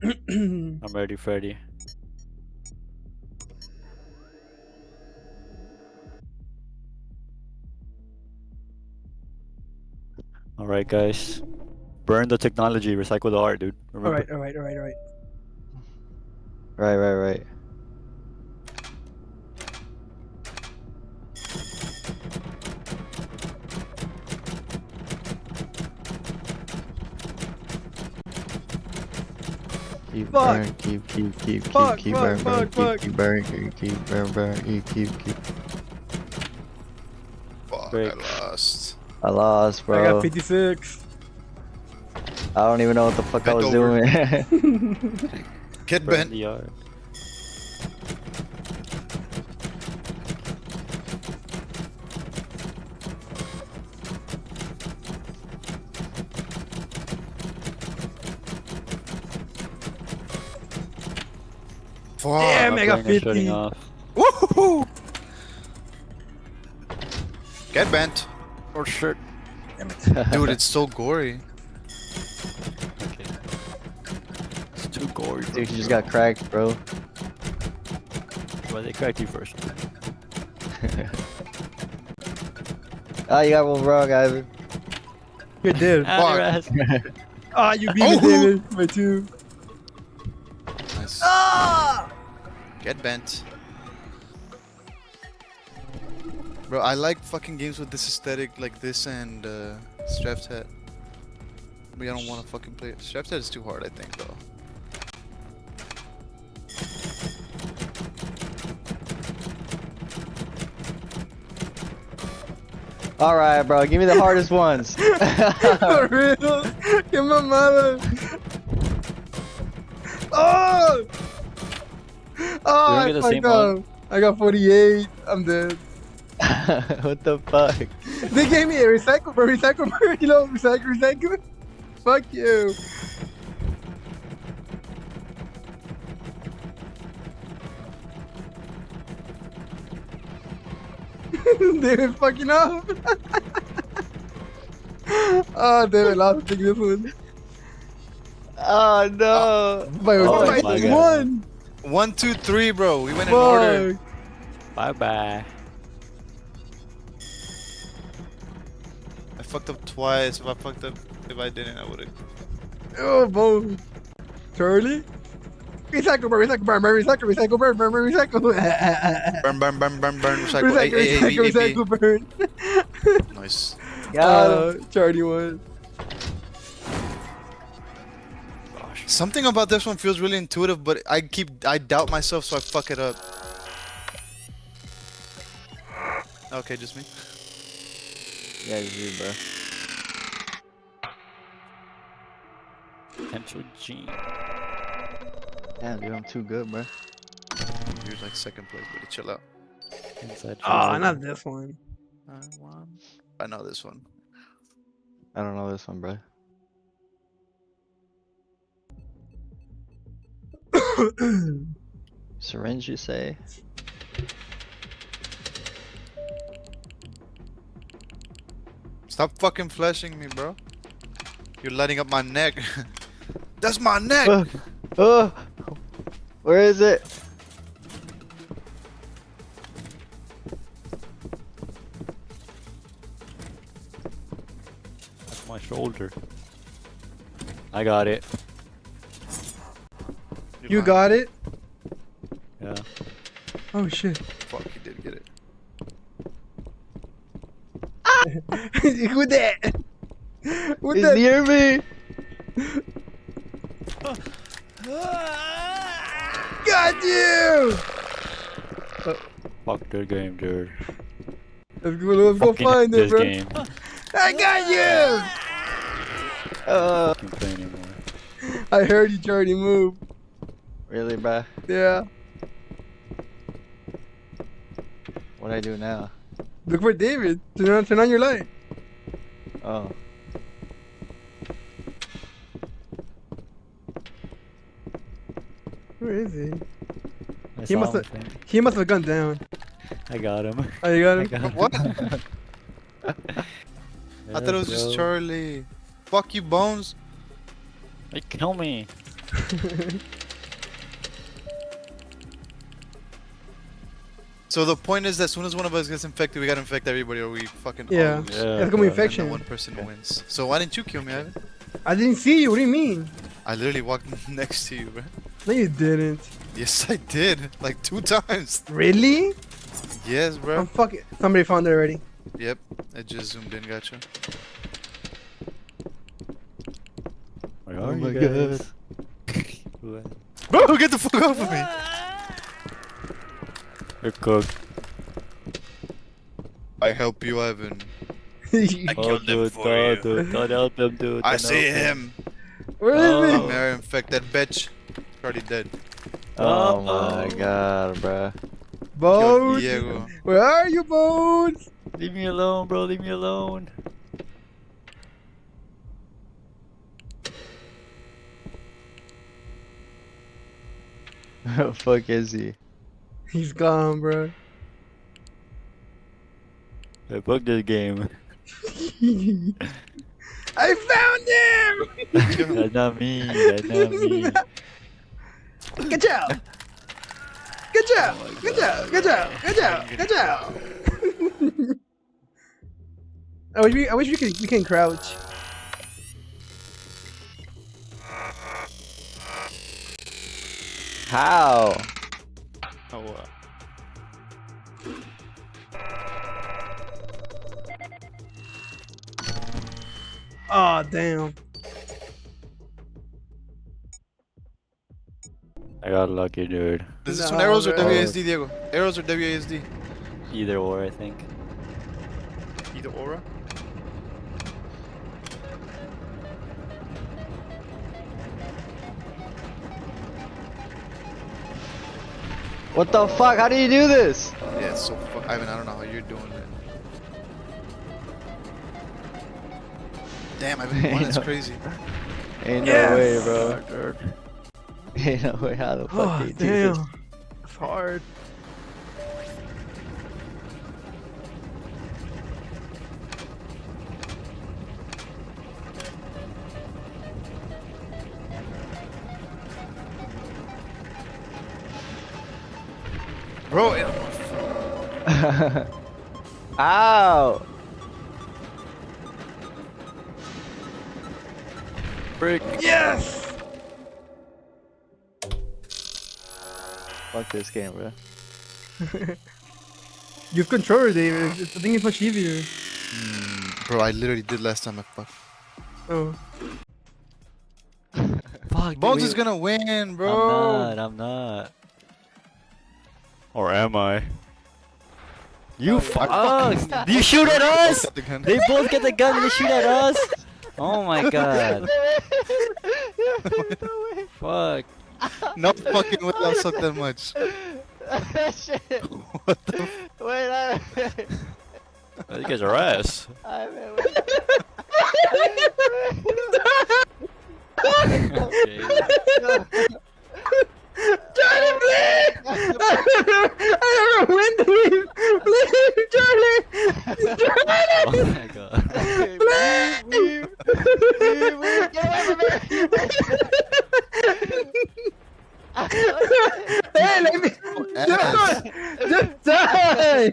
I'm ready, Freddy. Alright, guys. Burn the technology, recycle the art, dude. Remember? Alright. Right. Keep Fuck. burn, keep Fuck, burn, fuck. keep burn, keep burn, keep. Fuck, Break. I lost. I lost, bro. I got 56. I don't even know what the fuck I Bent was over. doing. Get Burn bent. the art. Fuck. Damn, My I got brain is 50. shutting off. Woohoo! Get bent. Or shirt. Dude, it's so gory. Okay. It's too gory. Dude, you just got cracked, bro. Well, they cracked you first. Oh, you got one wrong, Ivan. Good dude. Ah, your ass. Ah, you beat me, David. By 2. Nice. Ah! Get bent. Bro, I like fucking games with this aesthetic like this and Straf's Head. But I don't want to fucking play it. Straf's Head is too hard, I think, though. Alright, bro, give me the hardest ones. For real? Get my mother. Oh! Oh, You don't I get the same fucked up. I got 48. I'm dead. What the fuck? They gave me a recycle burn, you know, recycle. Fuck you. David fucking up. Oh, David lost. Take this one. Oh no! By Oh by my one. 1, 2, 3, bro. We went in order. Fuck. Bye bye. I fucked up twice. If I didn't, I would've. Oh, both. Charlie? Recycle burn, recycle. Burn, recycle. Recycle burn. Nice. Got him. Charlie won. Something about this one feels really intuitive, but I doubt myself, so I fuck it up. Okay, just me. Yeah, it's you, bro. Potential G. Damn, dude, I'm too good, bro. You're like second place, buddy. Chill out. Inside Oh, joke. not this one. I know this one. I don't know this one, bro. Syringe, you say? Stop fucking flashing me, bro. You're lighting up my neck. That's my neck. Oh, where is it? That's my shoulder. I got it. You lying. got it? Yeah. Oh shit. Fuck, you did get it. Who that? Who He's that? near me! Got you! Fuck the game, dude. Let's go Fucking find it, this bro. game. I got you! Fucking play anymore. I heard you, Charlie. Move. Really, bro? Yeah. What I do now? Look for David. Turn on your light. Oh. Where is he? I He saw must him, have. I think. He must have gone down. I got him. Oh, you got I him. got him. What? I thought it was Let's just go. Charlie. Fuck you, Bones. Hey, kill me. So the point is that as soon as one of us gets infected, we gotta infect everybody, or we fucking all Yeah. lose. Yeah, It's gonna be bro. infection. And then one person wins. So why didn't you kill me, Ivan? I didn't see you. What do you mean? I literally walked next to you, bro. No, you didn't. Yes, I did. Like 2 times. Really? Yes, bro. I'm fucking. Somebody found it already. Yep. I just zoomed in, gotcha. Where Oh are my you God. guys? What? Bro, get the fuck off of me! You're cooked. I help you, Ivan. I Oh, killed him dude, for no, you. dude, don't help him, dude. I don't see help him. Where is Oh. he? I'm gonna infect that bitch. Already dead. Oh my god, bruh. Killed Bones. Diego. Where are you, Bones? Leave me alone, bro. Leave me alone. Fuck is he? He's gone, bro. I bugged this game. I found him! That's not me. That's not me. Good job! Good job! Good job! Good job! Good job! Good job! I wish we can crouch. How? Oh, what? Oh damn! I got lucky, dude. Is this Nah, one arrows or bro. WASD, Diego? Arrows or WASD? Either or, I think. Either aura? What the fuck? How do you do this? Yeah, it's so fuck. Ivan, I don't know how you're doing it. Damn, Ivan, Ain't that's no- crazy. Ain't Yes! no way, bro. Ain't no way. How the fuck Oh do you do this? damn! It's hard. Bro, Ow! Frick. Yes! Fuck this game, bro. You have controller, David. I think it's much easier. bro, I literally did last time I fucked. Oh. Fuck, Bones dude, is gonna win, bro. I'm not. Or am I? You fuck! You shoot at us! Got the gun. They both get the gun and they shoot at us! Oh my god. Fuck. No fucking way, I'll suck that much. Shit. What the Wait, You guys are ass. Okay. Charlie, please! I don't know when to leave! Please, Charlie! Oh Charlie! my god. Hey, let me... ass. Just die!